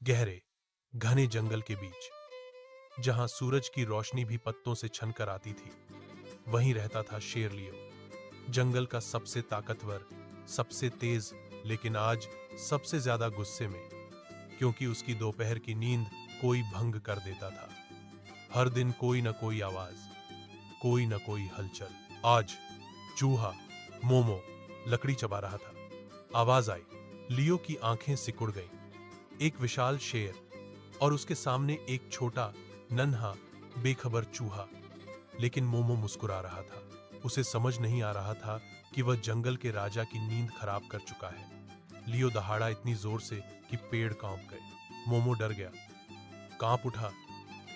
गहरे घने जंगल के बीच, जहां सूरज की रोशनी भी पत्तों से छनकर आती थी, वहीं रहता था शेर लियो। जंगल का सबसे ताकतवर, सबसे तेज, लेकिन आज सबसे ज्यादा गुस्से में, क्योंकि उसकी दोपहर की नींद कोई भंग कर देता था। हर दिन कोई न कोई आवाज, कोई न कोई हलचल। आज चूहा मोमो लकड़ी चबा रहा था। आवाज आई, लियो की आंखें सिकुड़ गईं। एक विशाल शेर और उसके सामने एक छोटा नन्हा बेखबर चूहा। लेकिन मोमो मुस्कुरा रहा था। उसे समझ नहीं आ रहा था कि वह जंगल के राजा की नींद खराब कर चुका है। लियो दहाड़ा इतनी जोर से कि पेड़ कांप गए। मोमो डर गया, कांप उठा,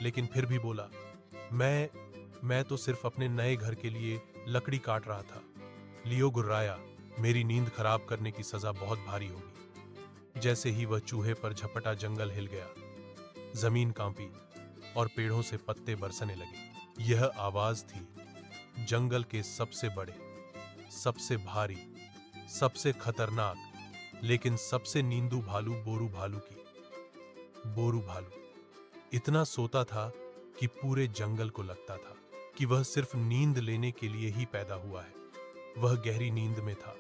लेकिन फिर भी बोला, मैं तो सिर्फ अपने नए घर के लिए लकड़ी काट रहा था। लियो गुर्राया, मेरी नींद खराब करने की सजा बहुत भारी होगी। जैसे ही वह चूहे पर झपटा, जंगल हिल गया, जमीन कांपी और पेड़ों से पत्ते बरसने लगे। यह आवाज थी जंगल के सबसे बड़े, सबसे भारी, सबसे खतरनाक, लेकिन सबसे नींदू भालू बोरू भालू की। बोरू भालू इतना सोता था कि पूरे जंगल को लगता था कि वह सिर्फ नींद लेने के लिए ही पैदा हुआ है। वह गहरी नींद में था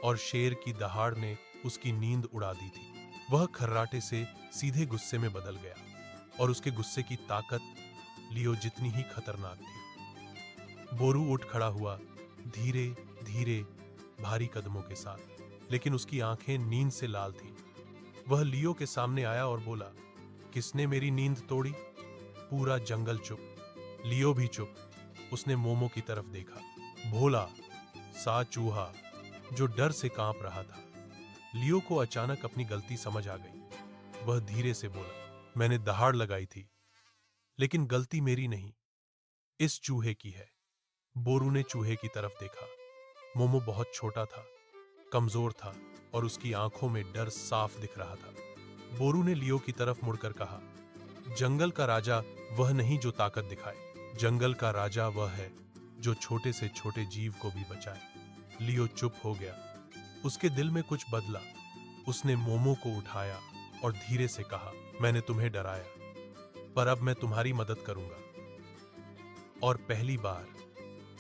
और शेर की दहाड़ ने उसकी नींद उड़ा दी थी। वह खर्राटे से सीधे गुस्से में बदल गया और उसके गुस्से की ताकत लियो जितनी ही खतरनाक थी। बोरू उठ खड़ा हुआ, धीरे धीरे, भारी कदमों के साथ, लेकिन उसकी आंखें नींद से लाल थीं। वह लियो के सामने आया और बोला, किसने मेरी नींद तोड़ी? पूरा जंगल चुप, लियो भी चुप। उसने मोमो की तरफ देखा, भोला सा चूहा जो डर से कांप रहा था। लियो को अचानक अपनी गलती समझ आ गई। वह धीरे से बोला, मैंने दहाड़ लगाई थी, लेकिन गलती मेरी नहीं, इस चूहे की है। बोरू ने चूहे की तरफ देखा। मोमो बहुत छोटा था, कमजोर था और उसकी आंखों में डर साफ दिख रहा था। बोरू ने लियो की तरफ मुड़कर कहा, जंगल का राजा वह नहीं जो ताकत दिखाए, जंगल का राजा वह है जो छोटे से छोटे जीव को भी बचाए। लियो चुप हो गया। उसके दिल में कुछ बदला। उसने मोमो को उठाया और धीरे से कहा, मैंने तुम्हें डराया, पर अब मैं तुम्हारी मदद करूंगा। और पहली बार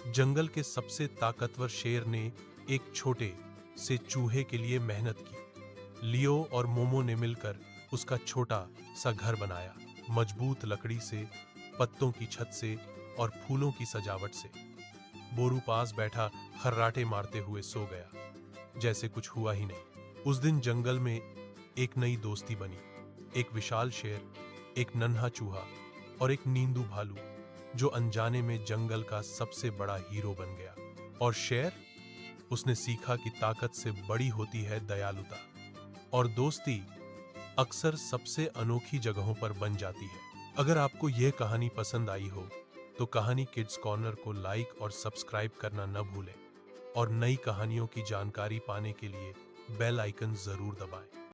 जंगल के सबसे ताकतवर शेर ने एक छोटे से चूहे के लिए मेहनत की। लियो और मोमो ने मिलकर उसका छोटा सा घर बनाया, मजबूत लकड़ी से, पत्तों की छत से और फूलों की सजावट से। बोरू पास बैठा खर्राटे मारते हुए सो गया, जैसे कुछ हुआ ही नहीं। उस दिन जंगल में एक नई दोस्ती बनी। एक विशाल शेर, एक नन्हा चूहा और एक नींदू भालू, जो अनजाने में जंगल का सबसे बड़ा हीरो बन गया। और शेर, उसने सीखा कि ताकत से बड़ी होती है दयालुता, और दोस्ती अक्सर सबसे अनोखी जगहों पर बन जाती है। अगर आपको यह कहानी पसंद आई हो तो कहानी किड्स कॉर्नर को लाइक और सब्सक्राइब करना न भूलें, और नई कहानियों की जानकारी पाने के लिए बेल आइकन जरूर दबाएं।